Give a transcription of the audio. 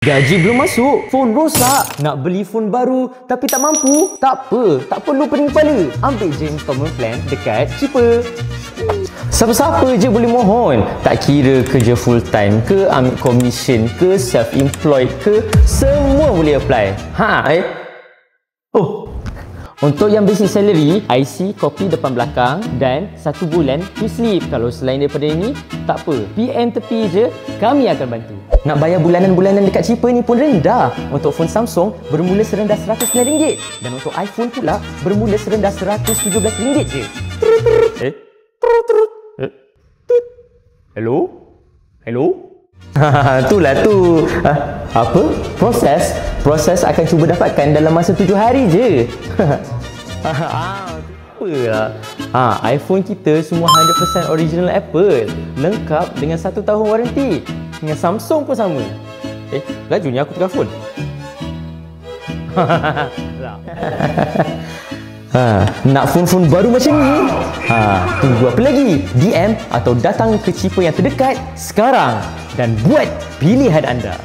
Gaji belum masuk, phone rosak, nak beli phone baru tapi tak mampu? Tak apa, tak perlu pening kepala. Ambil je installment plan dekat Cheaper. Siapa-siapa je boleh mohon. Tak kira kerja full time ke, ambil commission ke, self-employed ke, semua boleh apply. Untuk yang basic salary, IC, kopi depan belakang dan 1 bulan free slip. Kalau selain daripada ini, tak apa. PM tepi je, kami akan bantu. Nak bayar bulanan-bulanan dekat Cheaper ni pun rendah. Untuk phone Samsung, bermula serendah RM109. Dan untuk iPhone pula, bermula serendah RM117 je. Hello? Hello? Itulah tu. Apa? Proses akan cuba dapatkan dalam masa 7 hari je. Apalah. iPhone kita semua 100% original Apple. Lengkap dengan 1 tahun waranti. Dengan Samsung pun sama. Lajunya aku tukar phone. Nak phone-phone baru macam ni? Tunggu apa lagi? DM atau datang ke Cheaper yang terdekat sekarang dan buat pilihan anda.